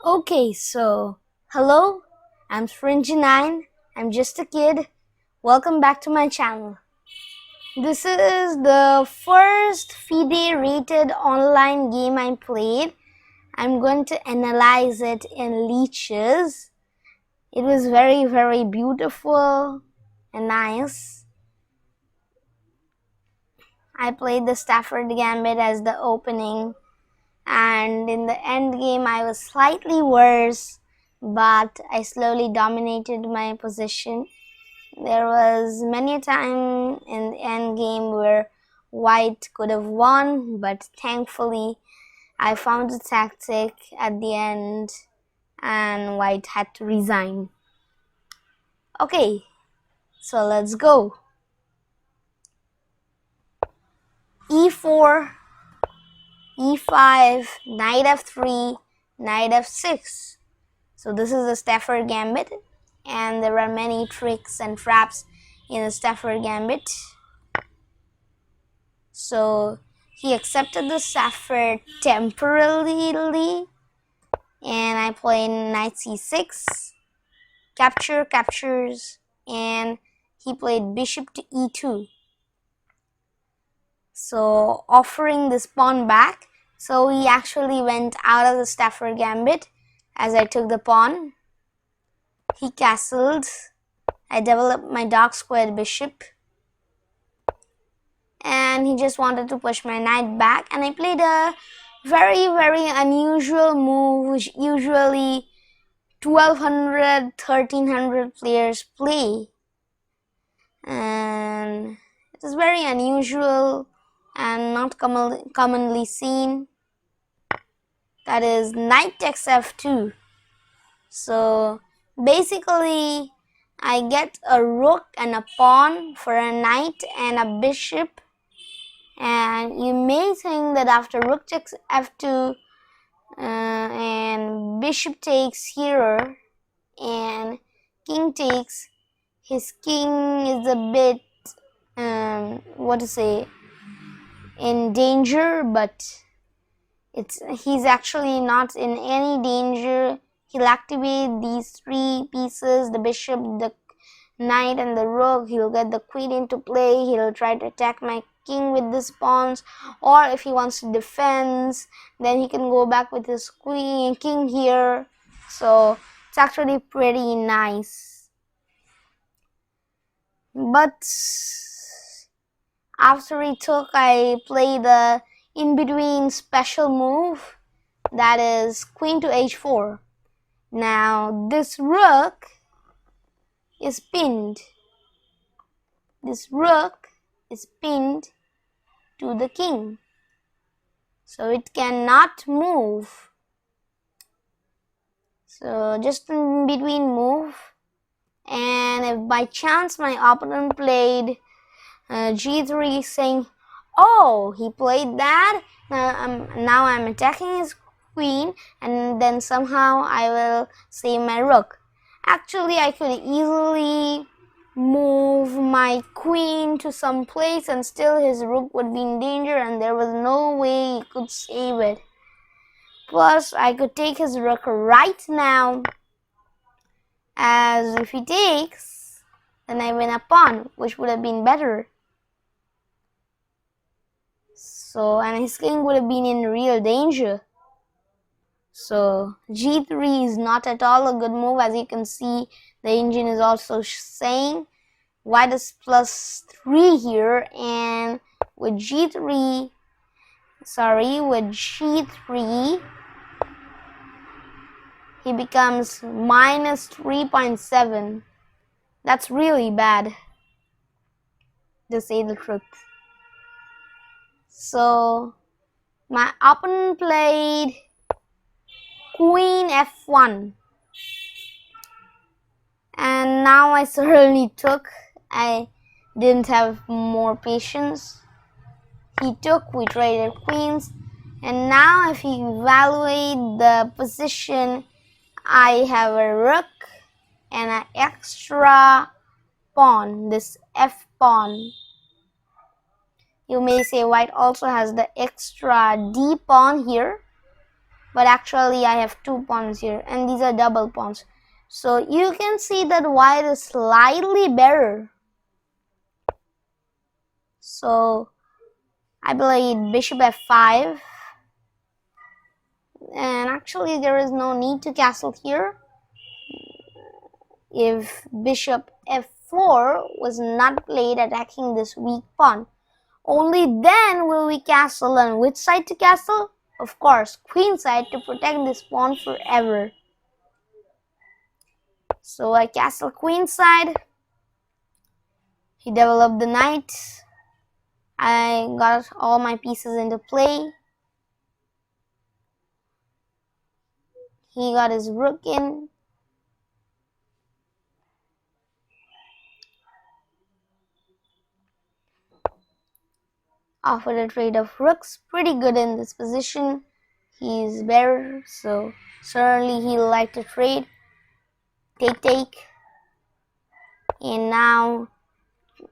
Okay, so hello, I'm Fringe9. I'm just a kid. Welcome back to my channel. This is the first FIDE rated online game I played. I'm going to analyze it in leeches. It was very beautiful and nice. I played the Stafford Gambit as the opening, and in the end game I was slightly worse, but I slowly dominated my position. There was many a time in the end game where white could have won, but thankfully I found a tactic at the end and white had to resign. Okay, so let's go. e4, e5, knight f3, knight f6. So this is the Stafford Gambit, and there are many tricks and traps in the Stafford Gambit. So he accepted the Stafford temporarily, and I played knight c6, captures, and he played bishop to e2. So offering this pawn back, so he actually went out of the Stafford Gambit as I took the pawn. He castled. I developed my dark squared bishop, and he just wanted to push my knight back, and I played a very unusual move which usually 1200 1300 players play, and it is very unusual and not commonly seen. That is knight takes f2. So basically I get a rook and a pawn for a knight and a bishop, and you may think that after rook takes f2 and bishop takes here and king takes, his king is a bit in danger, but he's actually not in any danger. He'll activate these three pieces, the bishop, the knight, and the rook. He'll get the queen into play. He'll try to attack my king with these pawns, or if he wants to defend, then he can go back with his king here. So it's actually pretty nice. But after he took, I play the in-between special move, that is queen to h4. Now this rook is pinned. This rook is pinned to the king, so it cannot move. So just in between move, and if by chance my opponent played g3, saying, oh, he played that, now I'm attacking his queen, and then somehow I will save my rook. Actually, I could easily move my queen to some place and still his rook would be in danger, and there was no way he could save it. Plus, I could take his rook right now, as if he takes, then I win a pawn, which would have been better. So, and his king would have been in real danger. So g3 is not at all a good move. As you can see, the engine is also saying white is +3 here, and with g3, he becomes -3.7. That's really bad, to say the truth. So my opponent played queen f1, and now I certainly took. I didn't have more patience. He took, we traded queens, and now if you evaluate the position, I have a rook and an extra pawn, this f pawn. You may say white also has the extra d pawn here, but actually I have 2 pawns here, and these are double pawns. So you can see that white is slightly better. So I played bishop f5, and actually there is no need to castle here. If bishop f4 was not played attacking this weak pawn, only then will we castle. And which side to castle? Of course, queen side, to protect this pawn forever. So I castle queen side. He developed the knight. I got all my pieces into play. He got his rook in. Offered a trade of rooks. Pretty good in this position. He's better, so certainly he'll like to trade. Take. And now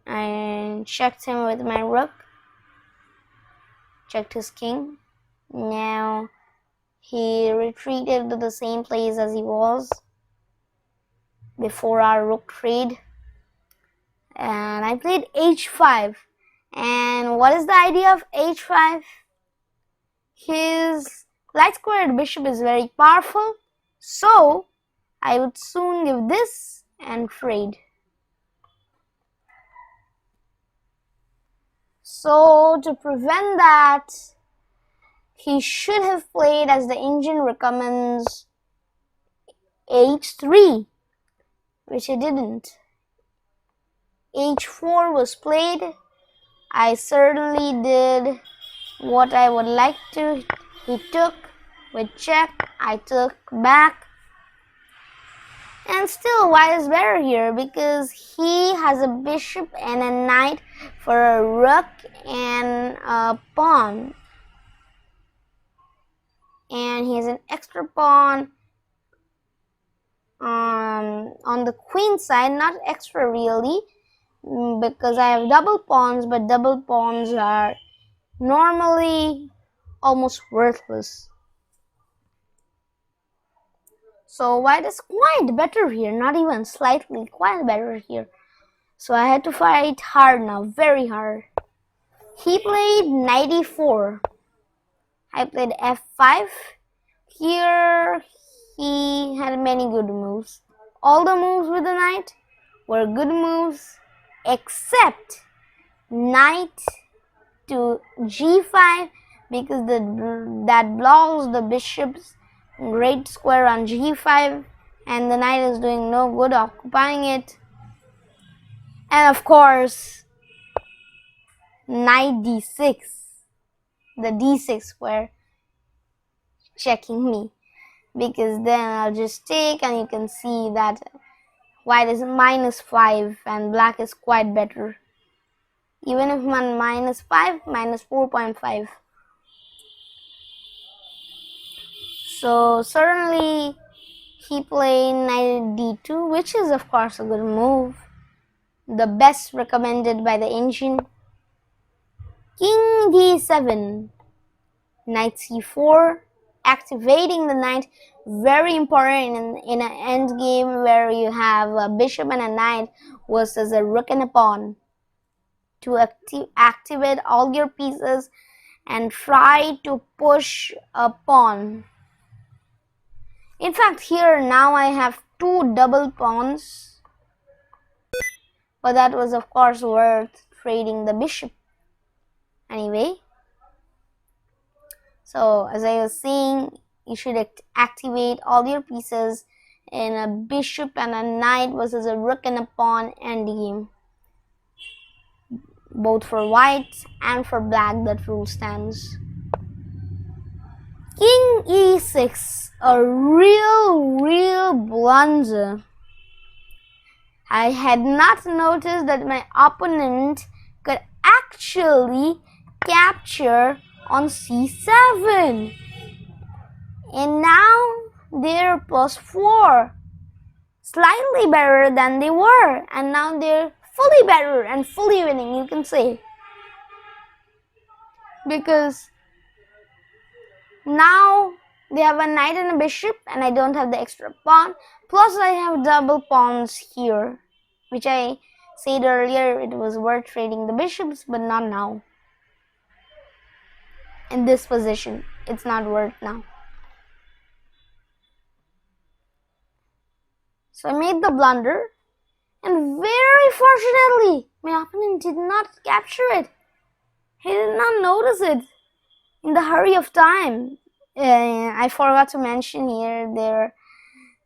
I checked him with my rook. Checked his king. Now he retreated to the same place as he was before our rook trade. And I played h5. And what is the idea of h5? His light squared bishop is very powerful, so I would soon give this and trade. So to prevent that, he should have played, as the engine recommends, h3, which he didn't. h4 was played. I certainly did what I would like to. He took with check. I took back. And still white is better here because he has a bishop and a knight for a rook and a pawn. And he has an extra pawn on the queen side. Not extra really, because I have double pawns, but double pawns are normally almost worthless. So white is quite better here, not even slightly, quite better here. So I had to fight hard now, very hard. He played knight e4. I played f5. Here he had many good moves. All the moves with the knight were good moves, except knight to g5, because that blocks the bishop's great square on g5, and the knight is doing no good occupying it. And of course, knight d6, the d6 square checking me, because then I'll just take, and you can see that white is -5 and black is quite better. Even if I'm -5, -4.5. So certainly he played knight d2, which is of course a good move, the best recommended by the engine. King d7, knight c4, activating the knight, very important in an end game where you have a bishop and a knight versus a rook and a pawn. To activate all your pieces and try to push a pawn. In fact, here now I have 2 double pawns, but that was of course worth trading the bishop anyway. So as I was saying, you should activate all your pieces in a bishop and a knight versus a rook and a pawn endgame. Both for white and for black, that rule stands. King e6, a real blunder. I had not noticed that my opponent could actually capture on c7. And now they're +4. Slightly better than they were. And now they're fully better and fully winning, you can say. Because now They have a knight and a bishop, and I don't have the extra pawn. Plus, I have double pawns here, which I said earlier it was worth trading the bishops, but not now. In this position, it's not worth now. So I made the blunder, and very fortunately, my opponent did not capture it. He did not notice it in the hurry of time. I forgot to mention here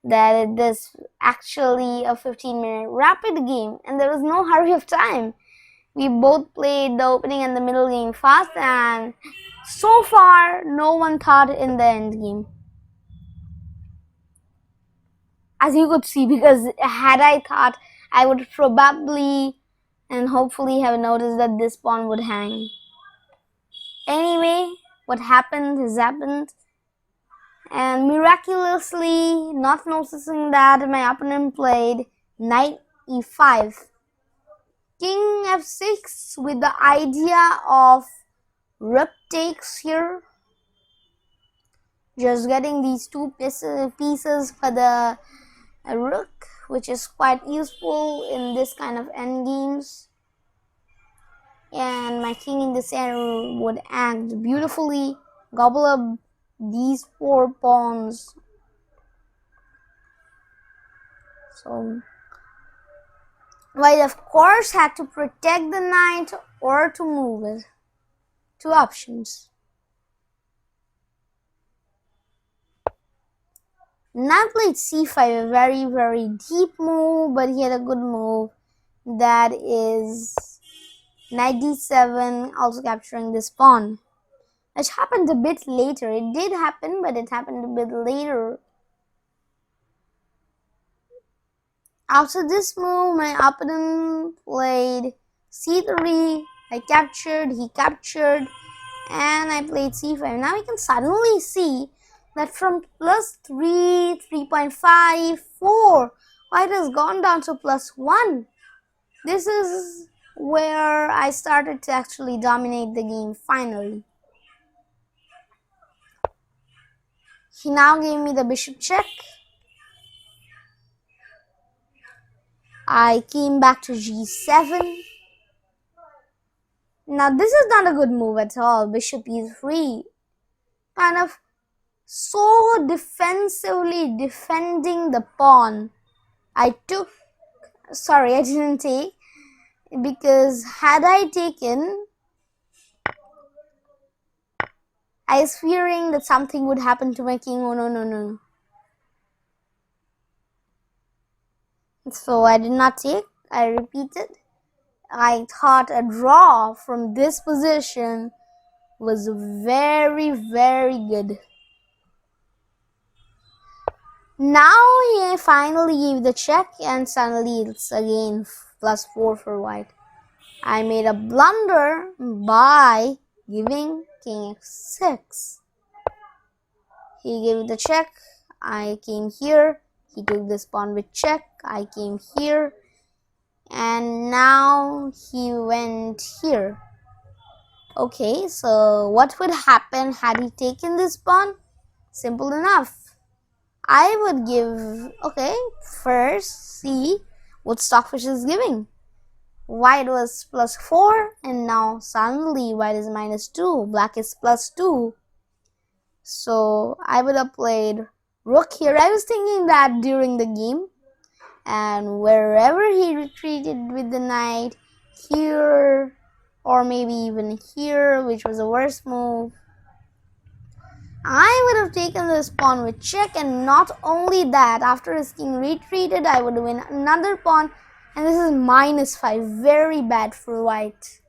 that it is actually a 15-minute rapid game, and there was no hurry of time. We both played the opening and the middle game fast, and so far, no one thought in the end game. As you could see, because had I thought, I would probably and hopefully have noticed that this pawn would hang. Anyway, what happened has happened. And miraculously, not noticing that, my opponent played knight e5, king f6 with the idea of rook takes here. Just getting these two pieces for the rook, which is quite useful in this kind of endgames. And my king in the center would act beautifully, gobble up these 4 pawns. So white of course had to protect the knight or to move it. 2 options. Now played c5, a very, very deep move, but he had a good move. That is knight d7, also capturing this pawn, which happened a bit later. It did happen, but it happened a bit later. After this move, my opponent played c3, I captured, he captured, and I played c5. Now we can suddenly see that from +3, 3.5, 4, white has gone down to +1. This is where I started to actually dominate the game finally. He now gave me the bishop check. I came back to g7. Now this is not a good move at all. Bishop e3. Kind of so defensively defending the pawn. I didn't take, because had I taken, I was fearing that something would happen to my king. Oh no. So I did not take. I repeated. I thought a draw from this position was very, very good. Now he finally gave the check, and suddenly it's again +4 for white. I made a blunder by giving king f6. He gave the check. I came here. He took this pawn with check. I came here. And now he went here. Okay, so what would happen had he taken this pawn? Simple enough. I would give, first see what stockfish is giving. White was +4, and now suddenly white is -2, black is +2. So I would have played rook here. I was thinking that during the game, and wherever he retreated with the knight, here or maybe even here, which was a worse move, I would have taken this pawn with check. And not only that, after his king retreated, I would win another pawn, and this is -5, very bad for white,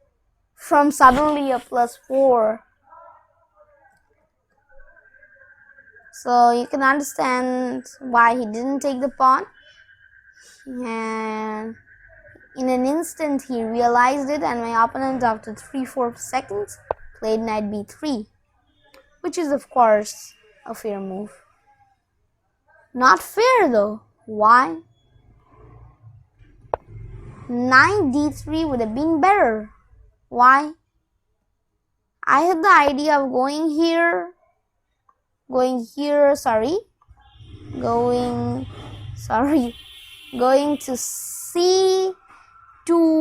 from suddenly a +4. So you can understand why he didn't take the pawn, and in an instant he realized it, and my opponent, after 3-4 seconds, played knight b3, which is of course a fair move. Not fair though. Why? Knight d3 would have been better. Why? I had the idea of going here, going here, going to c2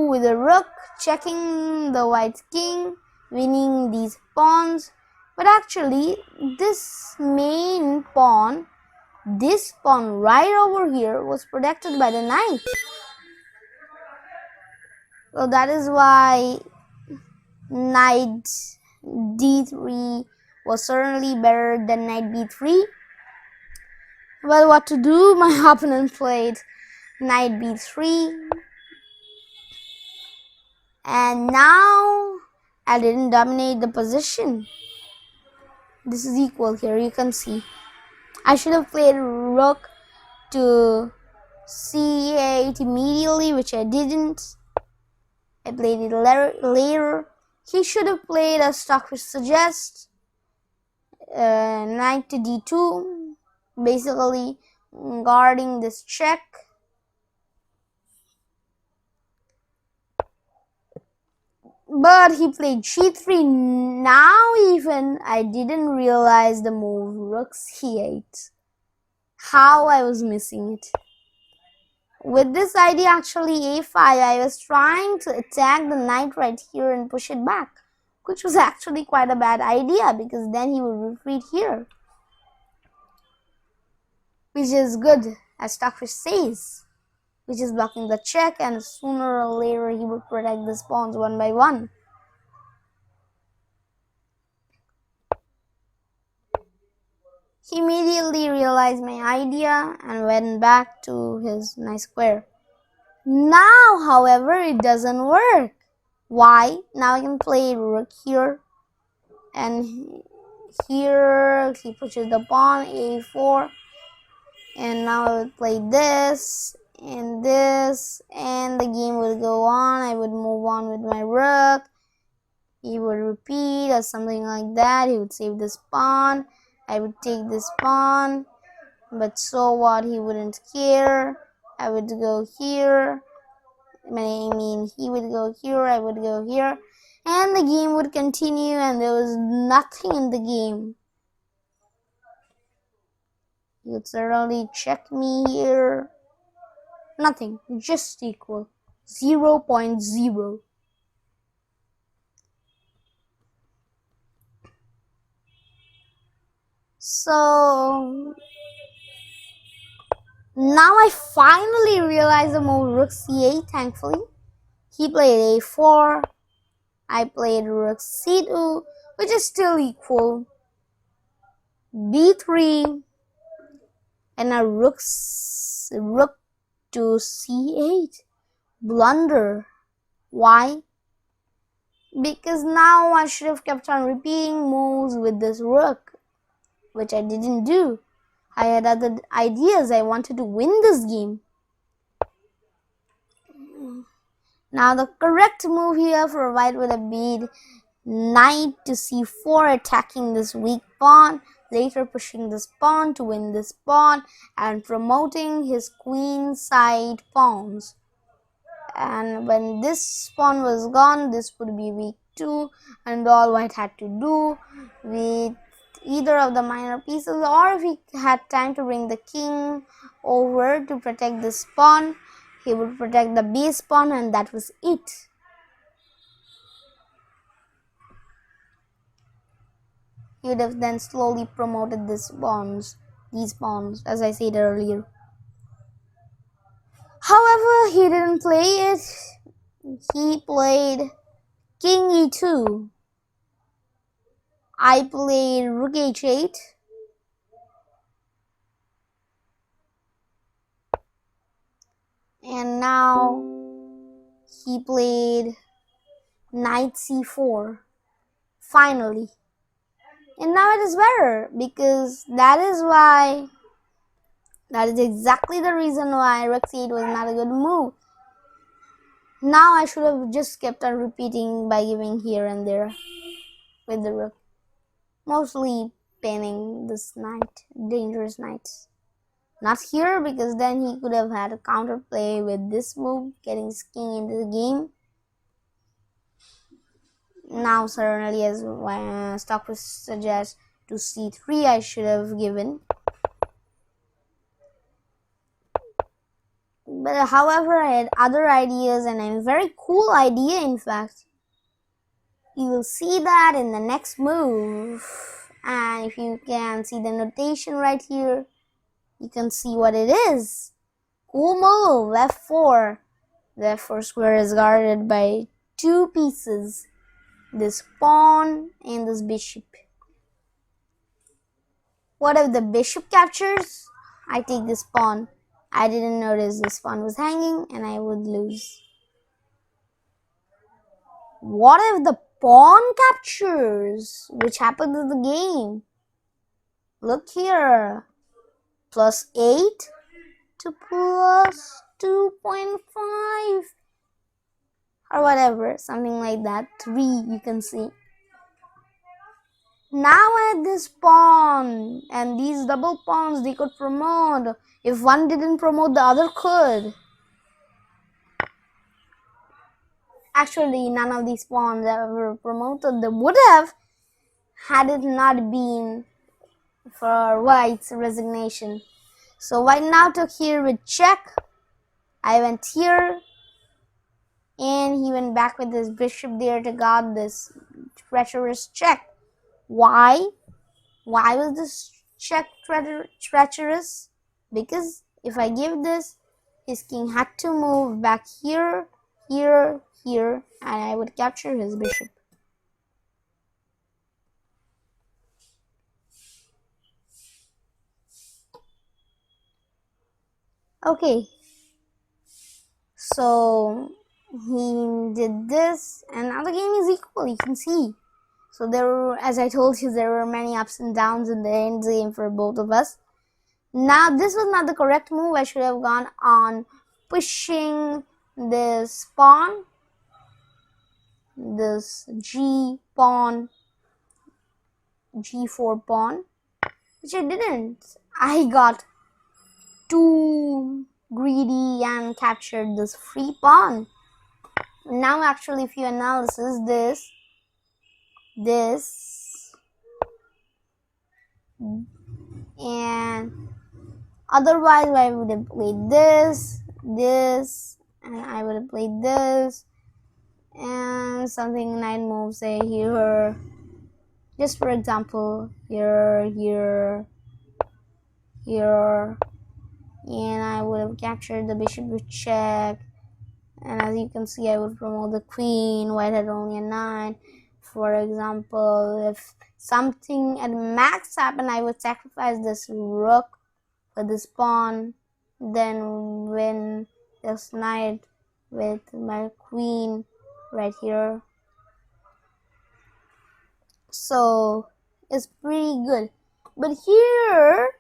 with a rook, checking the white king, winning these pawns. But actually this main pawn, this pawn right over here, was protected by the knight. So that is why knight d3 was certainly better than knight b3. Well, what to do? My opponent played knight b3, and now I didn't dominate the position. This is equal here, you can see. I should have played rook to c8 immediately, which I didn't. I played it later. He should have played as Stockfish suggests, knight to d2, basically guarding this check. But he played g3. Now even I didn't realize the move rook c8. How I was missing it. With this idea, actually a5, I was trying to attack the knight right here and push it back, which was actually quite a bad idea because then he would retreat here, which is good, as Stockfish says, which is blocking the check, and sooner or later he would protect these pawns one by one. He immediately realized my idea and went back to his nice square. Now, however, it doesn't work. Why? Now I can play rook here, and here he pushes the pawn, a4, and now I would play this and this, and the game would go on. I would move on with my rook. He would repeat or something like that. He would save this pawn. I would take this pawn, but so what? He wouldn't care. I would go here. I mean, he would go here, I would go here, and the game would continue, and there was nothing in the game. He would certainly check me here. Nothing, just equal. 0.0. So now I finally realized the move rook c8, thankfully. He played a4, I played rook c2, which is still equal. b3, and a rook to c8. Blunder. Why? Because now I should have kept on repeating moves with this rook, which I didn't do. I had other ideas. I wanted to win this game. Now the correct move here for white would have been knight to c4, attacking this weak pawn, later pushing this pawn to win this pawn, and promoting his queen side pawns. And when this pawn was gone, this would be weak too, and all white had to do with either of the minor pieces, or if he had time to bring the king over to protect this pawn, he would protect the base pawn, and that was it. He would have then slowly promoted these pawns, as I said earlier. However, he didn't play it. He played king e2. I played rook h8. And now he played knight c4. Finally. And now it is better, because that is exactly the reason why rook c8 was not a good move. Now I should have just kept on repeating by giving here and there with the rook. Mostly pinning this knight, dangerous knights. Not here, because then he could have had a counterplay with this move, getting his king into the game. Now certainly, as Stockfish suggests, to c3 I should have given. But however, I had other ideas, and a very cool idea in fact. You will see that in the next move. And if you can see the notation right here, you can see what it is. Cool move, f4. The f4 square is guarded by two pieces, this pawn and this bishop. What if the bishop captures? I take this pawn. I didn't notice this pawn was hanging and I would lose. What if the pawn captures? Which happens in the game. Look here. +8 to +2.5. Or whatever, something like that. 3 you can see. Now at this pawn and these double pawns, they could promote. If one didn't promote, the other could. Actually, none of these pawns ever promoted. They would have had it not been for white's resignation. So white now took here with check. I went here. And he went back with his bishop there to guard this treacherous check. Why? Why was this check treacherous? Because if I give this, his king had to move back here, here, here, and I would capture his bishop. Okay. So he did this, and now the game is equal, you can see. So there were, as I told you, there were many ups and downs in the end game for both of us. Now this was not the correct move. I should have gone on pushing this pawn, this g pawn, g4 pawn, which I didn't. I got too greedy and captured this free pawn. Now actually, if you analyze this, and otherwise I would have played this, and I would have played this, and something 9 moves, say here, just for example, here, and I would have captured the bishop with check, and as you can see, I would promote the queen. White had only a 9. For example, if something at max happened, I would sacrifice this rook for this pawn, then win this knight with my queen right here. So it's pretty good. But here,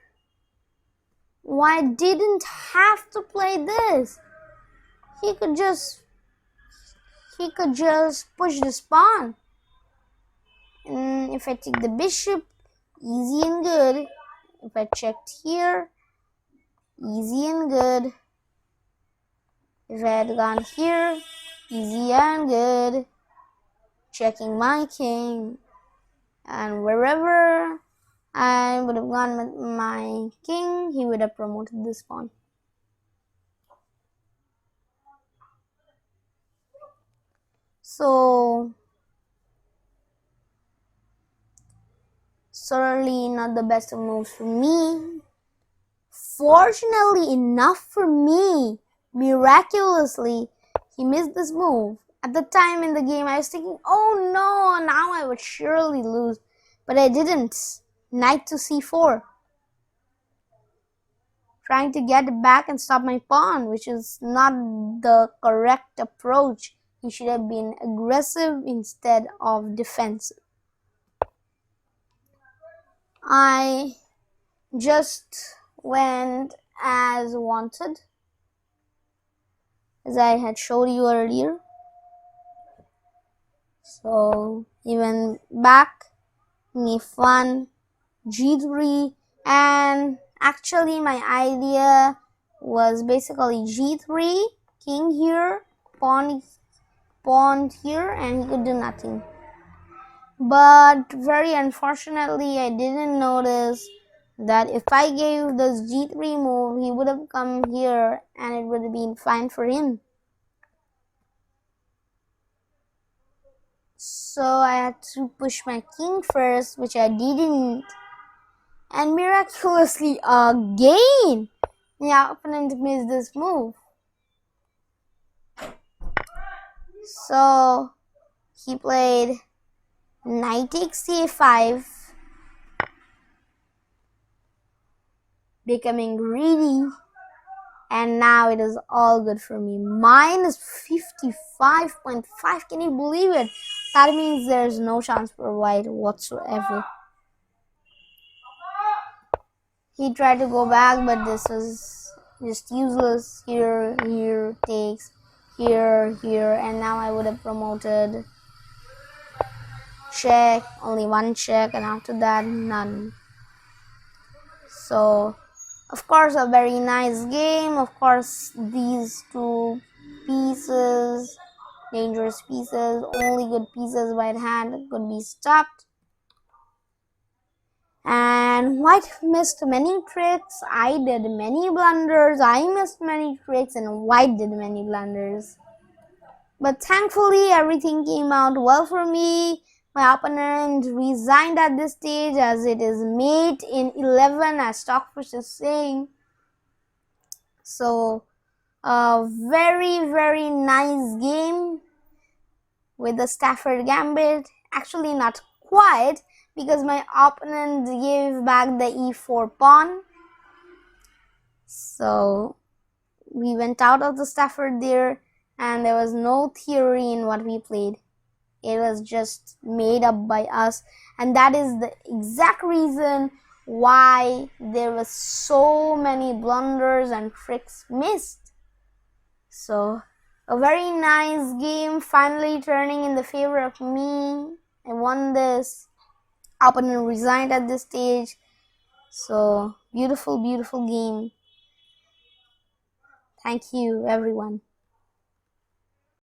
White didn't have to play this. He could just push this pawn. And if I take the bishop, easy and good. If I checked here, easy and good. If I had gone here, easy and good. Checking my king. And wherever I would have gone with my king, he would have promoted this pawn. So certainly not the best of moves for me. Fortunately enough for me, miraculously, he missed this move. At the time in the game, I was thinking, oh no, now I would surely lose. But I didn't. Knight to c4. Trying to get it back and stop my pawn, which is not the correct approach. He should have been aggressive instead of defensive. I just went as wanted, as I had showed you earlier. So he went back, f1, g3, and actually my idea was basically g3, king here, pawn here, and he could do nothing. But very unfortunately, I didn't notice that if I gave this g3 move, he would have come here and it would have been fine for him. So I had to push my king first, which I didn't. And miraculously again, the opponent missed this move. So he played knight takes c5, becoming greedy, and now it is all good for me. Minus 55.5, can you believe it? That means there's no chance for white whatsoever. He tried to go back, but this was just useless. Here takes, here, and now I would have promoted. Check, only one check, and after that, none. So, of course, a very nice game. Of course, these two pieces, dangerous pieces, only good pieces white had could be stopped. And white missed many tricks. I did many blunders. I missed many tricks, and white did many blunders. But thankfully, everything came out well for me. My opponent resigned at this stage as it is mate in 11, as Stockfish is saying. So, a very nice game with the Stafford Gambit. Actually, not quite, because my opponent gave back the e4 pawn. So, we went out of the Stafford there, and there was no theory in what we played. It was just made up by us, and that is the exact reason why there were so many blunders and tricks missed. So, a very nice game, finally turning in the favor of me. I won this. Opponent resigned at this stage. So, beautiful game. Thank you, everyone.